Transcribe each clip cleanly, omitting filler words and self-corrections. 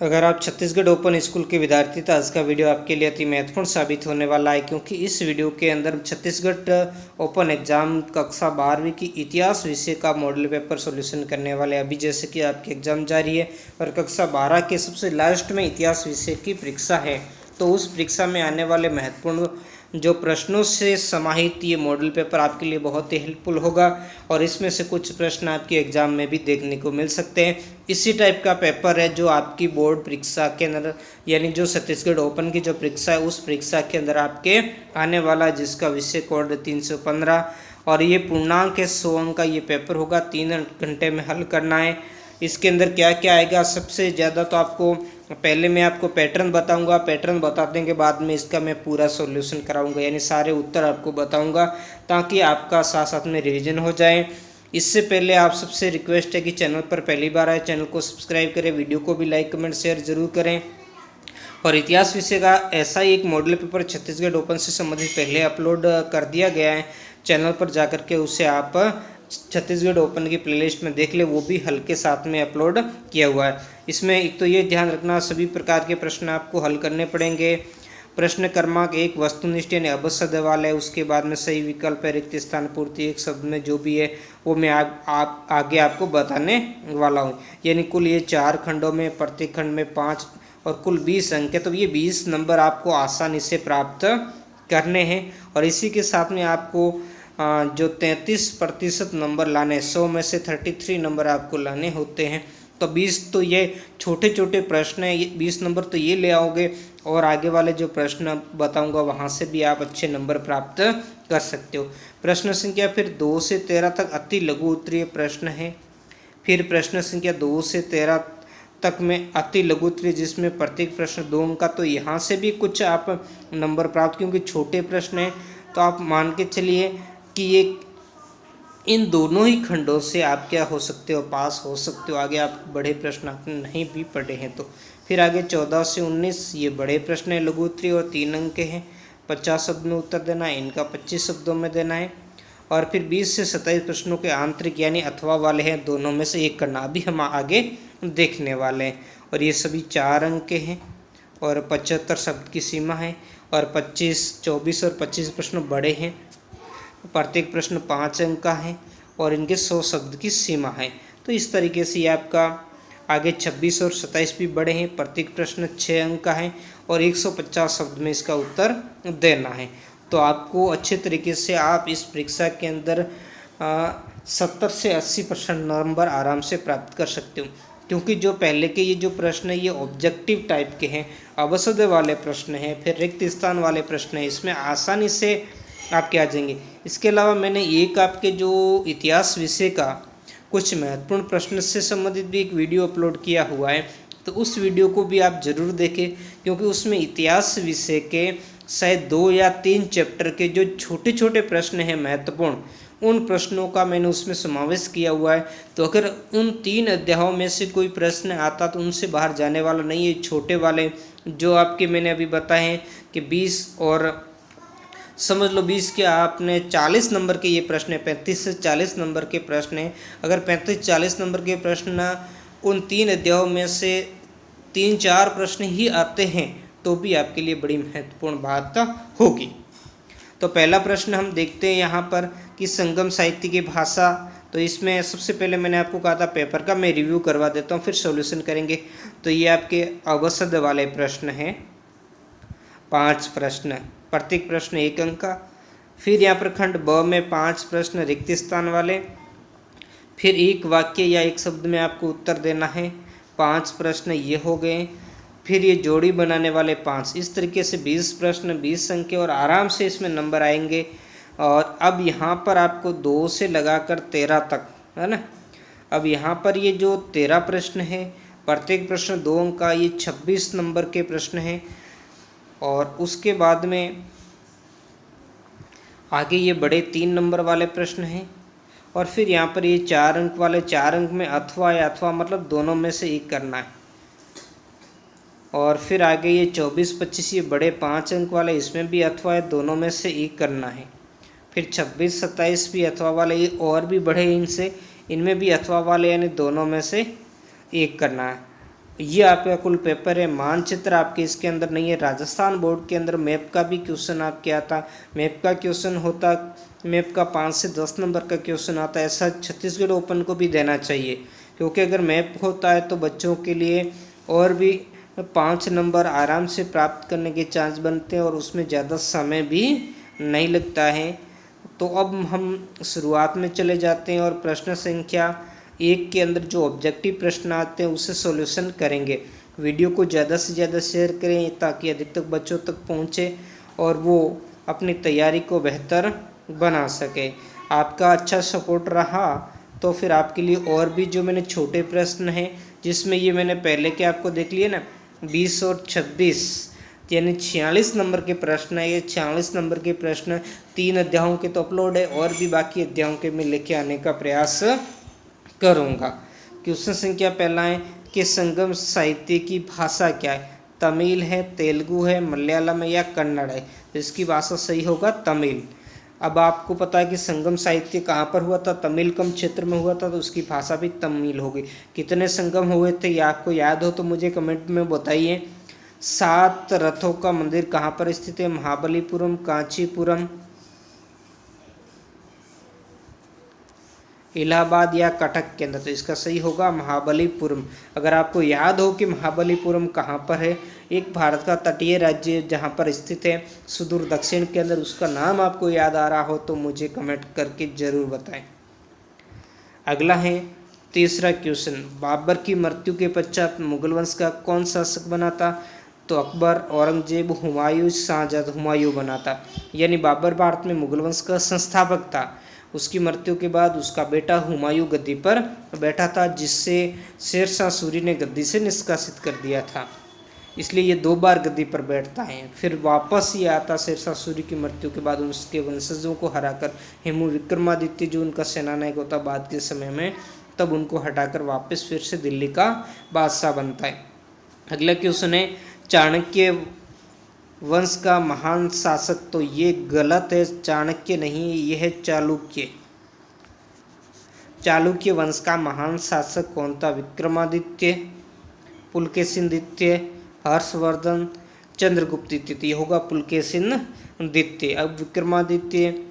अगर आप Chhattisgarh open school के विद्यार्थी तो आज का वीडियो आपके लिए अति महत्वपूर्ण साबित होने वाला है, क्योंकि इस वीडियो के अंदर छत्तीसगढ़ ओपन एग्जाम कक्षा 12वीं की इतिहास विषय का मॉडल पेपर सॉल्यूशन करने वाले। अभी जैसे कि आपकी एग्जाम जारी है और कक्षा 12 के सबसे लास्ट में इतिहास विषय की परीक्षा है, तो उस परीक्षा में आने वाले महत्वपूर्ण जो प्रश्नों से समाहित ये मॉडल पेपर आपके लिए बहुत ही हेल्पफुल होगा और इसमें से कुछ प्रश्न आपके एग्जाम में भी देखने को मिल सकते हैं। इसी टाइप का पेपर है जो आपकी बोर्ड परीक्षा के अंदर, यानी जो छत्तीसगढ़ ओपन की जो परीक्षा है उस परीक्षा के अंदर आपके आने वाला, जिसका विषय कोड 315 और ये पूर्णांक के 100 अंक का ये पेपर होगा। 3 घंटे में हल करना है। इसके अंदर क्या क्या आएगा, सबसे ज़्यादा तो आपको पहले मैं आपको पैटर्न बताऊंगा, पैटर्न बताने के बाद में इसका मैं पूरा सॉल्यूशन कराऊंगा, यानी सारे उत्तर आपको बताऊंगा ताकि आपका साथ साथ में रिवीजन हो जाए। इससे पहले आप सबसे रिक्वेस्ट है कि चैनल पर पहली बार आए चैनल को सब्सक्राइब करें, वीडियो को भी लाइक कमेंट शेयर जरूर करें। और इतिहास विषय का ऐसा ही एक मॉडल पेपर छत्तीसगढ़ ओपन से संबंधित पहले अपलोड कर दिया गया है चैनल पर जाकर के, उसे आप छत्तीसगढ़ ओपन की प्लेलिस्ट में देख ले, वो भी हल के साथ में अपलोड किया हुआ है। इसमें एक तो ये ध्यान रखना सभी प्रकार के प्रश्न आपको हल करने पड़ेंगे। प्रश्न क्रमांक 1 वस्तुनिष्ठ यानी अबसद वाला है, उसके बाद में सही विकल्प है, रिक्त स्थान पूर्ति, एक शब्द में जो भी है वो मैं आगे आपको बताने वाला हूँ। यानी कुल ये 4 खंडों में, प्रत्येक खंड में 5 और कुल 20 अंक है, तो ये 20 नंबर आपको आसानी से प्राप्त करने हैं। और इसी के साथ में आपको जो 33% नंबर लाने, 100 में से 33 नंबर आपको लाने होते हैं। तो 20 तो ये छोटे छोटे प्रश्न हैं, ये 20 नंबर तो ये ले आओगे और आगे वाले जो प्रश्न बताऊंगा वहाँ से भी आप अच्छे नंबर प्राप्त कर सकते हो। प्रश्न संख्या फिर 2 से 13 तक अति लघु उत्तरीय प्रश्न है। फिर प्रश्न संख्या 2 से 13 तक में अति लघु उत्तरीय, जिसमें प्रत्येक प्रश्न 2 अंक का, तो यहाँ से भी कुछ आप नंबर प्राप्त, क्योंकि छोटे प्रश्न हैं तो आप मान के चलिए कि ये इन दोनों ही खंडों से आप क्या हो सकते हो, पास हो सकते हो। आगे आप बड़े प्रश्न आपने नहीं भी पढ़े हैं तो। फिर आगे 14 से 19 ये बड़े प्रश्न है लघु उत्तरीय और 3 अंक के हैं, 50 शब्द में उत्तर देना है, इनका 25 शब्दों में देना है। और फिर 20 से 27 प्रश्नों के आंतरिक यानी अथवा वाले हैं, दोनों में से एक करना, अभी हम आगे देखने वाले हैं। और ये सभी 4 अंक के हैं और 75 शब्द की सीमा है और 25, 24 और 25 प्रश्न बड़े हैं, प्रत्येक प्रश्न 5 अंक का है और इनके 100 शब्द की सीमा है। तो इस तरीके से ये आपका आगे 26 और 27 भी बड़े हैं, प्रत्येक प्रश्न 6 अंक का है और 150 शब्द में इसका उत्तर देना है। तो आपको अच्छे तरीके से आप इस परीक्षा के अंदर 70 से 80% नंबर आराम से प्राप्त कर सकते हो, क्योंकि जो पहले के ये जो प्रश्न है ये ऑब्जेक्टिव टाइप के हैं, अवसद वाले प्रश्न हैं, फिर रिक्त स्थान वाले प्रश्न हैं, इसमें आसानी से आपके आ जाएंगे। इसके अलावा मैंने एक आपके जो इतिहास विषय का कुछ महत्वपूर्ण प्रश्न से संबंधित भी एक वीडियो अपलोड किया हुआ है, तो उस वीडियो को भी आप ज़रूर देखें, क्योंकि उसमें इतिहास विषय के शायद 2 या 3 चैप्टर के जो छोटे छोटे प्रश्न हैं महत्वपूर्ण, उन प्रश्नों का मैंने उसमें समावेश किया हुआ है। तो अगर उन 3 अध्यायों में से कोई प्रश्न आता तो उनसे बाहर जाने वाला नहीं है। छोटे वाले जो आपके मैंने अभी बताए हैं कि 20 और समझ लो 20 के आपने 40 नंबर के ये प्रश्न है, 35 से 40 नंबर के प्रश्न हैं। अगर 35-40 नंबर के प्रश्न उन 3 अध्यायों में से 3-4 प्रश्न ही आते हैं तो भी आपके लिए बड़ी महत्वपूर्ण बात होगी। तो पहला प्रश्न हम देखते हैं यहाँ पर कि संगम साहित्य की भाषा। तो इसमें सबसे पहले मैंने आपको कहा था पेपर का मैं रिव्यू करवा देता हूँ, फिर सॉल्यूशन करेंगे। तो ये आपके अवसद वाले प्रश्न हैं, 5 प्रश्न, प्रत्येक प्रश्न 1 अंक का। फिर यहाँ पर खंड ब में 5 प्रश्न रिक्त स्थान वाले, फिर एक वाक्य या एक शब्द में आपको उत्तर देना है, 5 प्रश्न ये हो गए। फिर ये जोड़ी बनाने वाले 5, इस तरीके से 20 प्रश्न, 20 अंक के, और आराम से इसमें नंबर आएंगे। और अब यहाँ पर आपको 2 से लगाकर 13 तक है ना। अब यहाँ पर ये जो 13 प्रश्न है, प्रत्येक प्रश्न 2 अंक का, ये 26 नंबर के प्रश्न हैं। और उसके बाद में आगे ये बड़े 3 नंबर वाले प्रश्न हैं। और फिर यहाँ पर ये 4 अंक वाले, 4 अंक में अथवा या अथवा मतलब दोनों में से एक करना है। और फिर आगे ये 24-25 ये बड़े 5 अंक वाले, इसमें भी अथवा है, दोनों में से एक करना है। फिर 26-27 भी अथवा वाले, ये और भी बड़े इनसे, इनमें भी अथवा वाले, यानी दोनों में से एक करना है। ये आपका कुल पेपर है। मानचित्र आपके इसके अंदर नहीं है। राजस्थान बोर्ड के अंदर मैप का भी क्वेश्चन आपके आता, मैप का क्वेश्चन होता, मैप का 5 से 10 नंबर का क्वेश्चन आता है। ऐसा छत्तीसगढ़ ओपन को भी देना चाहिए, क्योंकि अगर मैप होता है तो बच्चों के लिए और भी 5 नंबर आराम से प्राप्त करने के चांस बनते हैं और उसमें ज़्यादा समय भी नहीं लगता है। तो अब हम शुरुआत में चले जाते हैं और प्रश्न संख्या 1 के अंदर जो ऑब्जेक्टिव प्रश्न आते हैं उसे सॉल्यूशन करेंगे। वीडियो को ज़्यादा से ज़्यादा शेयर करें ताकि अधिक तक बच्चों तक पहुँचे और वो अपनी तैयारी को बेहतर बना सके। आपका अच्छा सपोर्ट रहा तो फिर आपके लिए और भी जो मैंने छोटे प्रश्न हैं, जिसमें ये मैंने पहले के आपको देख लिए ना 20 और 26 यानी 46 नंबर के प्रश्न है। ये 46 नंबर के प्रश्न 3 अध्यायों के तो अपलोड है और भी बाकी अध्यायों के मैं लेके आने का प्रयास करूँगा। क्वेश्चन संख्या पहला है कि संगम साहित्य की भाषा क्या है? तमिल है, तेलुगु है, मलयालम है या कन्नड़ है? तो इसकी भाषा सही होगा तमिल। अब आपको पता है कि संगम साहित्य कहाँ पर हुआ था? तमिलकम क्षेत्र में हुआ था, तो उसकी भाषा भी तमिल होगी। कितने संगम हुए थे ये आपको याद हो तो मुझे कमेंट में बताइए। 7 रथों का मंदिर कहाँ पर स्थित है? महाबलीपुरम, कांचीपुरम, इलाहाबाद या कटक के अंदर? तो इसका सही होगा महाबलीपुरम। अगर आपको याद हो कि महाबलीपुरम कहाँ पर है, एक भारत का तटीय राज्य जहाँ पर स्थित है सुदूर दक्षिण के अंदर, उसका नाम आपको याद आ रहा हो तो मुझे कमेंट करके ज़रूर बताएं। अगला है तीसरा क्वेश्चन, बाबर की मृत्यु के पश्चात मुगल वंश का कौन शासक बना था? तो अकबर, औरंगजेब, हुमायूं, शाहजहां। हुमायूं बना था, यानी बाबर भारत में मुगल वंश का संस्थापक था। उसकी मृत्यु के बाद उसका बेटा हुमायूं गद्दी पर बैठा था, जिससे शेरशाह सूरी ने गद्दी से निष्कासित कर दिया था। इसलिए ये 2 बार गद्दी पर बैठता है। फिर वापस ये आता शेरशाह सूरी की मृत्यु के बाद उसके वंशजों को हराकर हेमू विक्रमादित्य जो उनका सेनानायक होता बाद के समय में, तब उनको हटाकर वापस फिर से दिल्ली का बादशाह बनता है। अगला क्वेश्चन है चाणक्य वंश का महान शासक? तो ये गलत है, चाणक्य नहीं, यह है चालुक्य। चालुक्य वंश का महान शासक कौन था? विक्रमादित्य, पुलकेशिन द्वितीय, हर्षवर्धन, चंद्रगुप्त द्वितीय। ये होगा पुलकेशिन द्वितीय। अब विक्रमादित्य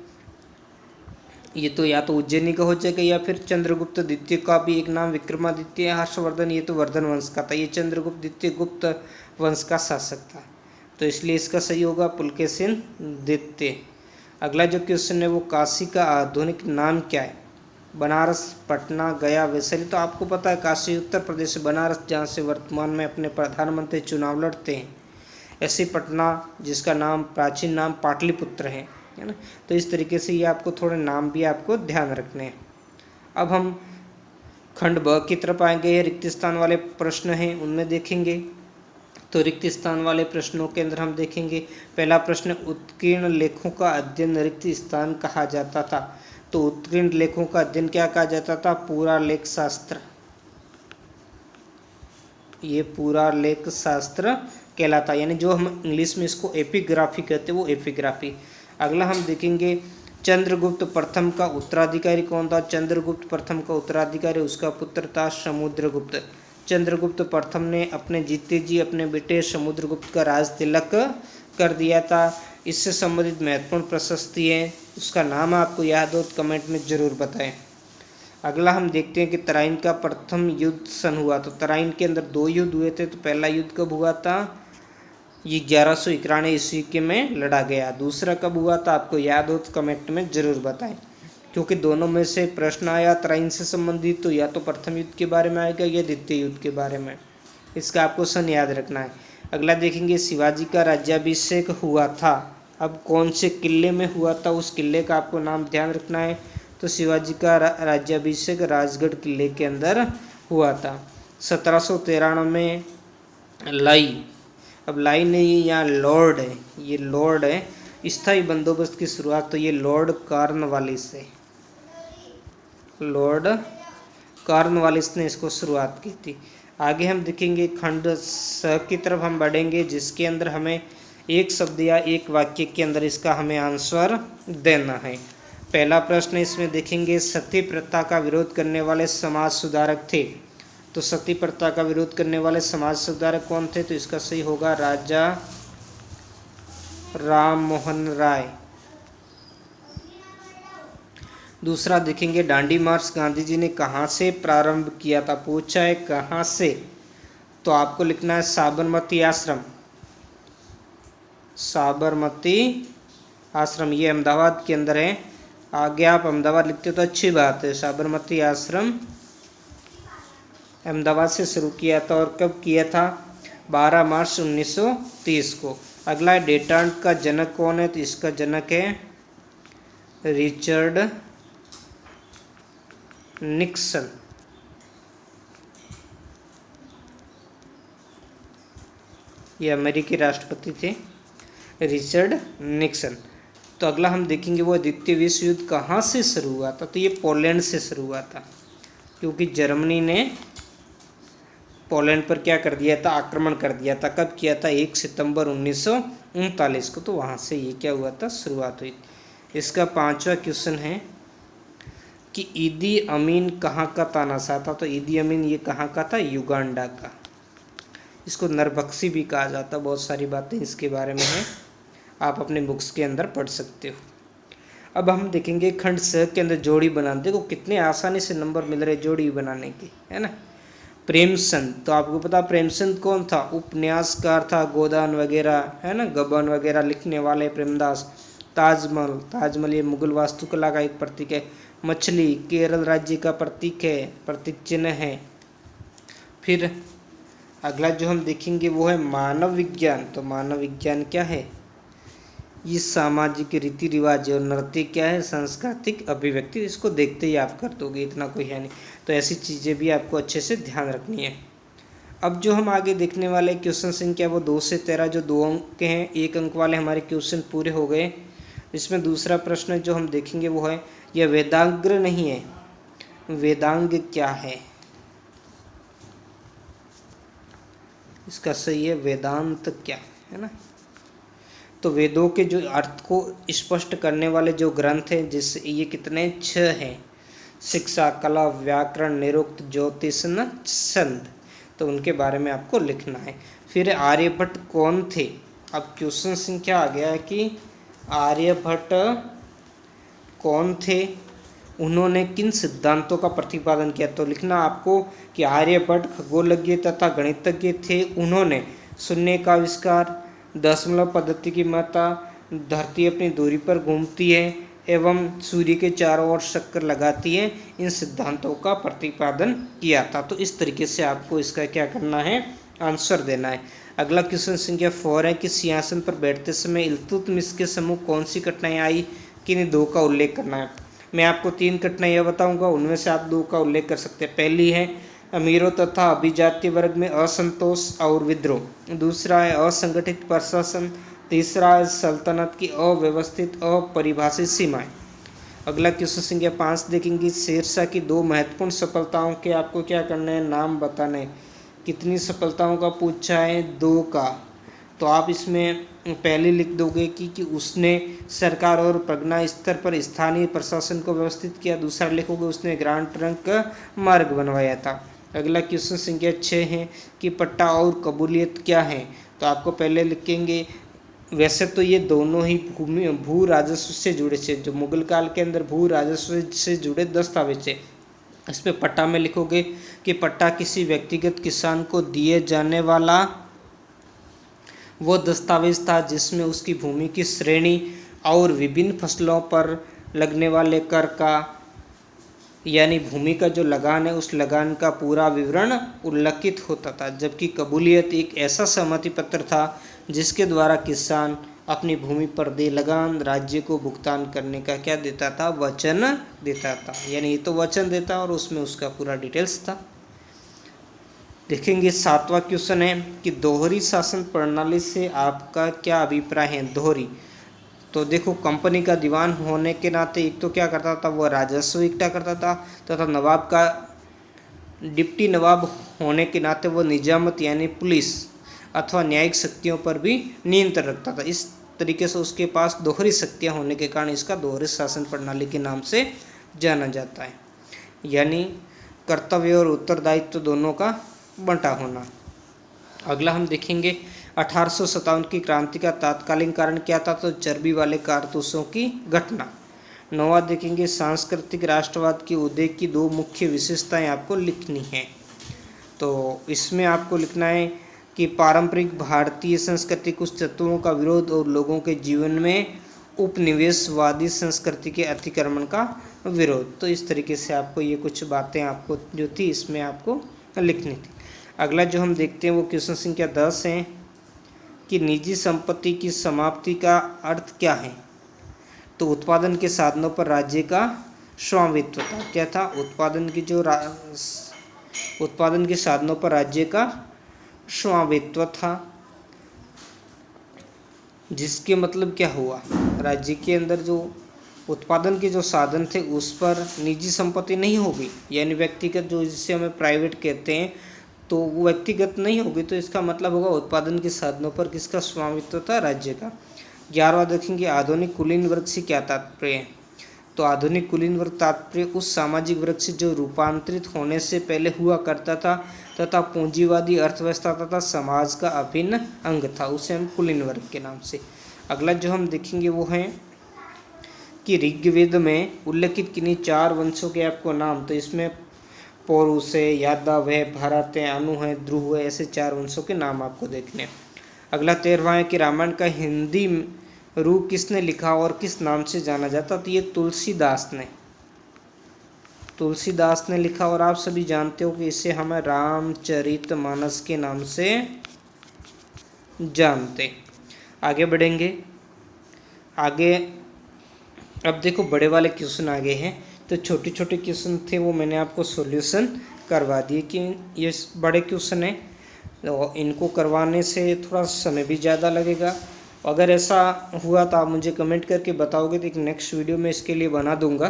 ये तो या तो उज्जैनी का हो जाएगा या फिर चंद्रगुप्त द्वितीय का भी एक नाम विक्रमादित्य। हर्षवर्धन ये तो वर्धन वंश का था, ये चंद्रगुप्त द्वितीय गुप्त वंश का शासक था, तो इसलिए इसका सही होगा पुलकेशिन द्वितीय। अगला जो क्वेश्चन है वो काशी का आधुनिक नाम क्या है? बनारस, पटना, गया, वैशाली। तो आपको पता है काशी उत्तर प्रदेश, बनारस जहाँ से वर्तमान में अपने प्रधानमंत्री चुनाव लड़ते हैं, ऐसे पटना जिसका नाम प्राचीन नाम पाटलिपुत्र है ना। तो इस तरीके से ये आपको थोड़े नाम भी आपको ध्यान रखने हैं। अब हम खंड ब की तरफ आएंगे। ये रिक्त स्थान वाले प्रश्न हैं उनमें देखेंगे। तो रिक्त स्थान वाले प्रश्नों के अंदर हम देखेंगे पहला प्रश्न, उत्कीर्ण लेखों का अध्ययन रिक्त स्थान कहा जाता था? तो उत्कीर्ण लेखों का अध्ययन क्या कहा जाता था? पूरा लेख शास्त्र। ये पूरा लेख शास्त्र कहलाता, यानी जो हम इंग्लिश में इसको एपिग्राफी कहते हैं, वो एपिग्राफी। अगला हम देखेंगे चंद्रगुप्त प्रथम का उत्तराधिकारी कौन था? चंद्रगुप्त प्रथम का उत्तराधिकारी उसका पुत्र था समुद्रगुप्त। चंद्रगुप्त प्रथम ने अपने जीते जी अपने बेटे समुद्रगुप्त का राज तिलक कर दिया था। इससे संबंधित महत्वपूर्ण प्रशस्ति है, उसका नाम आपको याद हो तो कमेंट में ज़रूर बताएं। अगला हम देखते हैं कि तराइन का प्रथम युद्ध सन हुआ। तो तराइन के अंदर 2 युद्ध हुए थे। तो पहला युद्ध कब हुआ था? ये 1191 ईस्वी के में लड़ा गया। दूसरा कब हुआ था आपको याद हो तो कमेंट में ज़रूर बताएं, क्योंकि दोनों में से प्रश्न आया तराइन से संबंधित, तो या तो प्रथम युद्ध के बारे में आएगा या द्वितीय युद्ध के बारे में। इसका आपको सन याद रखना है। अगला देखेंगे शिवाजी का राज्याभिषेक हुआ था। अब कौन से किले में हुआ था, उस किले का आपको नाम ध्यान रखना है। तो शिवाजी का राज्याभिषेक राजगढ़ किले के अंदर हुआ था। 1793 में लाई, अब लाई नहीं यहाँ लॉर्ड है, ये लॉर्ड है, स्थायी बंदोबस्त की शुरुआत तो ये लॉर्ड कॉर्नवालिस है। लॉर्ड कॉर्नवालिस ने इसको शुरुआत की थी। आगे हम देखेंगे खंड स की तरफ हम बढ़ेंगे, जिसके अंदर हमें एक शब्द या एक वाक्य के अंदर इसका हमें आंसर देना है। पहला प्रश्न इसमें देखेंगे सती प्रथा का विरोध करने वाले समाज सुधारक थे? तो सती प्रथा का विरोध करने वाले समाज सुधारक कौन थे? तो इसका सही होगा राजा राम मोहन राय। दूसरा देखेंगे, दांडी मार्च गांधी जी ने कहाँ से प्रारंभ किया था? पूछा है कहाँ से, तो आपको लिखना है साबरमती आश्रम। साबरमती आश्रम ये अहमदाबाद के अंदर है। आगे आप अहमदाबाद लिखते हो तो अच्छी बात है। साबरमती आश्रम अहमदाबाद से शुरू किया था और कब किया था? 12 मार्च 1930 को। अगला डेटार्ट का जनक कौन है? तो इसका जनक है रिचर्ड निक्सन। ये अमेरिकी राष्ट्रपति थे रिचर्ड निक्सन। तो अगला हम देखेंगे वो द्वितीय विश्व युद्ध कहाँ से शुरू हुआ था? तो ये पोलैंड से शुरू हुआ था, क्योंकि जर्मनी ने पोलैंड पर क्या कर दिया था? आक्रमण कर दिया था। कब किया था? 1 सितंबर 1939 को। तो वहाँ से ये क्या हुआ था? शुरुआत हुई। इसका 5वां क्वेश्चन है कि ईदी अमीन कहाँ का तानाशाह था? तो ईदी अमीन ये कहाँ का था? युगांडा का। इसको नरभक्षी भी कहा जाता। बहुत सारी बातें इसके बारे में हैं, आप अपने बुक्स के अंदर पढ़ सकते हो। अब हम देखेंगे खंड स के अंदर जोड़ी बनाने। देखो कितने आसानी से नंबर मिल रहे जोड़ी बनाने के, है ना। प्रेमचंद, तो आपको पता प्रेमचंद कौन था? उपन्यासकार था, गोदान वगैरह, है ना, गबन वगैरह लिखने वाले प्रेमदास। ताजमहल, ताजमहल ये मुगल वास्तुकला का एक प्रतीक है। मछली केरल राज्य का प्रतीक है, प्रतीक चिन्ह है। फिर अगला जो हम देखेंगे वो है मानव विज्ञान। तो मानव विज्ञान क्या है? ये सामाजिक रीति रिवाज और नृत्य क्या है? सांस्कृतिक अभिव्यक्ति। इसको देखते ही आप कर दोगे, इतना कोई है नहीं। तो ऐसी चीज़ें भी आपको अच्छे से ध्यान रखनी है। अब जो हम आगे देखने वाले क्वेश्चन संख्या वो 2 से 13 जो 2 अंक के हैं, 1 अंक वाले हमारे क्वेश्चन पूरे हो गए। इसमें दूसरा प्रश्न जो हम देखेंगे वो है, यह वेदांग्र नहीं है, वेदांग क्या है? इसका सही है वेदांत क्या है ना। तो वेदों के जो अर्थ को स्पष्ट करने वाले जो ग्रंथ हैं, जिससे ये कितने 6 हैं, शिक्षा, कला, व्याकरण, निरुक्त, ज्योतिष, छंद। तो उनके बारे में आपको लिखना है। फिर आर्यभट्ट कौन थे? अब क्वेश्चन संख्या आ गया है कि आर्यभट्ट कौन थे, उन्होंने किन सिद्धांतों का प्रतिपादन किया? तो लिखना आपको कि आर्यभट्ट खगोलज्ञ तथा गणितज्ञ थे। उन्होंने शून्य का आविष्कार, दशमलव पद्धति की महत्ता, धरती अपनी दूरी पर घूमती है एवं सूर्य के चारों ओर चक्कर लगाती है, इन सिद्धांतों का प्रतिपादन किया था। तो इस तरीके से आपको इसका क्या करना है? आंसर देना है। अगला क्वेश्चन संख्या 4 है कि सिंहासन पर बैठते समय इल्तुतमिश के समूह कौन सी घटनाएं आई? किन्हीं 2 का उल्लेख करना है। मैं आपको 3 घटनाएं बताऊंगा, उनमें से आप 2 का उल्लेख कर सकते हैं। पहली है अमीरों तथा अभिजातीय वर्ग में असंतोष और विद्रोह। दूसरा है असंगठित प्रशासन। तीसरा है सल्तनत की अव्यवस्थित अपरिभाषित सीमाएं। अगला क्वेश्चन संख्या 5 देखेंगे, शेरशाह की 2 महत्वपूर्ण सफलताओं के आपको क्या करना है? नाम बताने। कितनी सफलताओं का पूछा है? 2 का। तो आप इसमें पहले लिख दोगे कि उसने सरकार और प्रज्ञा स्तर पर स्थानीय प्रशासन को व्यवस्थित किया। दूसरा लिखोगे उसने ग्रांड ट्रंक का मार्ग बनवाया था। अगला क्वेश्चन संख्या 6 है कि पट्टा और कबूलियत क्या है? तो आपको पहले लिखेंगे, वैसे तो ये दोनों ही भू राजस्व से जुड़े थे, जो मुगल काल के अंदर भू राजस्व से जुड़े दस्तावेज थे। इस पर पट्टा में लिखोगे कि पट्टा किसी व्यक्तिगत किसान को दिए जाने वाला वो दस्तावेज था जिसमें उसकी भूमि की श्रेणी और विभिन्न फसलों पर लगने वाले कर का, यानी भूमि का जो लगान है उस लगान का पूरा विवरण उल्लिखित होता था। जबकि कबूलियत एक ऐसा सहमति पत्र था जिसके द्वारा किसान अपनी भूमि पर दे लगान राज्य को भुगतान करने का क्या देता था? वचन देता था। यानी ये तो वचन देता और उसमें उसका पूरा डिटेल्स था। देखेंगे 7वां क्वेश्चन है कि दोहरी शासन प्रणाली से आपका क्या अभिप्राय है? दोहरी, तो देखो कंपनी का दीवान होने के नाते एक तो क्या करता था, वह राजस्व इकट्ठा करता था तथा नवाब का डिप्टी नवाब होने के नाते वह निजामत यानी पुलिस अथवा न्यायिक शक्तियों पर भी नियंत्रण रखता था। इस तरीके से उसके पास दोहरी शक्तियाँ होने के कारण इसका दोहरी शासन प्रणाली के नाम से जाना जाता है। यानी कर्तव्य और उत्तरदायित्व दोनों का बंटा होना। अगला हम देखेंगे 1857 की क्रांति का तात्कालिक कारण क्या था, तो चर्बी वाले कारतूसों की घटना। नौवां देखेंगे सांस्कृतिक राष्ट्रवाद के उदय की दो मुख्य विशेषताएं आपको लिखनी है। तो इसमें आपको लिखना है कि पारंपरिक भारतीय संस्कृति कुछ तत्वों का विरोध और लोगों के जीवन में उपनिवेशवादी संस्कृति के अतिक्रमण का विरोध। तो इस तरीके से आपको ये कुछ बातें आपको जो थी इसमें आपको लिखनी थी। अगला जो हम देखते हैं वो क्वेश्चन संख्या 10 है कि निजी संपत्ति की समाप्ति का अर्थ क्या है, तो उत्पादन के साधनों पर राज्य का स्वामित्व था। क्या था, उत्पादन के साधनों पर राज्य का स्वामित्व था, जिसके मतलब क्या हुआ, राज्य के अंदर जो उत्पादन के जो साधन थे उस पर निजी संपत्ति नहीं होगी, यानी व्यक्तिगत, जो जिसे हमें प्राइवेट कहते हैं, तो वो व्यक्तिगत नहीं होगी। तो इसका मतलब होगा उत्पादन के साधनों पर किसका स्वामित्व था, राज्य का। 11वां देखेंगे आधुनिक कुलीन वर्ग से क्या तात्पर्य है, तो आधुनिक कुलीन वर्ग तात्पर्य उस सामाजिक वर्ग से जो रूपांतरित होने से पहले हुआ करता था तथा पूंजीवादी अर्थव्यवस्था तथा समाज का अभिन्न अंग था, उसे हम कुलीन वर्ग के नाम से। अगला जो हम देखेंगे वो है कि ऋग्वेद में उल्लेखित किन्हीं 4 वंशों के आपको नाम, तो इसमें पौरुष है, यादव है, भरत है, अनु है, ध्रुव है, ऐसे 4 वंशों के नाम आपको देखने हैं। अगला 13वां है कि रामायण का हिंदी रूप किसने लिखा और किस नाम से जाना जाता, तो ये तुलसीदास ने लिखा, और आप सभी जानते हो कि इसे हमें रामचरितमानस के नाम से जानते। आगे बढ़ेंगे, आगे अब देखो बड़े वाले क्वेश्चन आगे हैं, तो छोटे छोटे क्वेश्चन थे वो मैंने आपको सॉल्यूशन करवा दिए कि ये बड़े क्वेश्चन हैं, तो इनको करवाने से थोड़ा समय भी ज़्यादा लगेगा। अगर ऐसा हुआ तो आप मुझे कमेंट करके बताओगे तो एक नेक्स्ट वीडियो में इसके लिए बना दूंगा,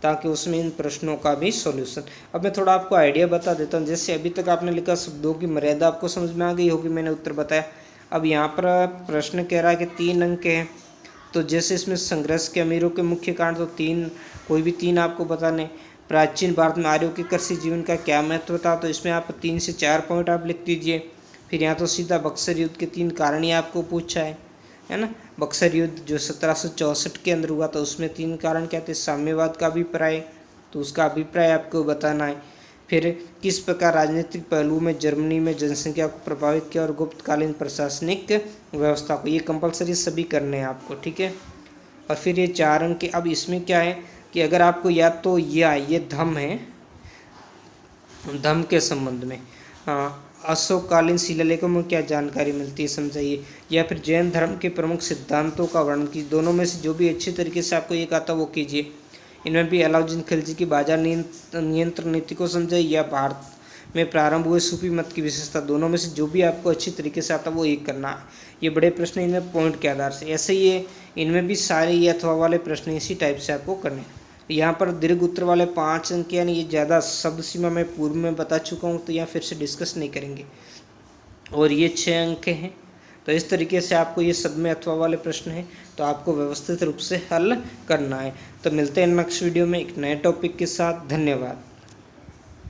ताकि उसमें इन प्रश्नों का भी सॉल्यूशन। अब मैं थोड़ा आपको आइडिया बता देता हूँ। जैसे अभी तक आपने लिखा शब्दों की मर्यादा आपको समझ में आ गई होगी, मैंने उत्तर बताया। अब यहाँ पर प्रश्न कह रहा है कि 3 अंक हैं, तो जैसे इसमें संघर्ष के अमीरों के मुख्य कारण, तो 3 कोई भी 3 आपको बताने। प्राचीन भारत में आर्यों के कृषि जीवन का क्या महत्व था, तो इसमें आप 3 से 4 पॉइंट आप लिख दीजिए। फिर यहाँ तो सीधा बक्सर युद्ध के 3 कारण ही आपको पूछा है ना। बक्सर युद्ध जो 1764 के अंदर हुआ था उसमें 3 कारण क्या थे, साम्यवाद का अभिप्राय, तो उसका अभिप्राय आपको बताना है। फिर किस प्रकार राजनीतिक पहलू में जर्मनी में जनसंख्या को प्रभावित किया और गुप्तकालीन प्रशासनिक व्यवस्था को, ये कंपलसरी सभी करने हैं आपको, ठीक है। और फिर ये 4 अंक के, अब इसमें क्या है कि अगर आपको याद तो ये धम है, धम के संबंध में अशोककालीन शिलालेखों में क्या जानकारी मिलती है समझाइए, या फिर जैन धर्म के प्रमुख सिद्धांतों का वर्णन कीजिए। दोनों में से जो भी अच्छी तरीके से आपको ये आता वो कीजिए। इनमें भी अलाउद्दीन खिलजी की बाजार नियंत्रण नीति को समझाइए, या भारत में प्रारंभ हुए सूफी मत की विशेषता, दोनों में से जो भी आपको अच्छी तरीके से आता वो एक करना। ये बड़े प्रश्न इनमें पॉइंट के आधार से, ऐसे ये इनमें भी सारे ये अथवा वाले प्रश्न इसी टाइप से आपको करने। यहाँ पर दीर्घ उत्तर वाले 5 अंक, यानी ये ज़्यादा शब्द सीमा मैं पूर्व में बता चुका हूँ, तो यहाँ फिर से डिस्कस नहीं करेंगे। और ये 6 अंक हैं। तो इस तरीके से आपको ये सब में अथवा वाले प्रश्न हैं, तो आपको व्यवस्थित रूप से हल करना है। तो मिलते हैं नेक्स्ट वीडियो में एक नए टॉपिक के साथ। धन्यवाद।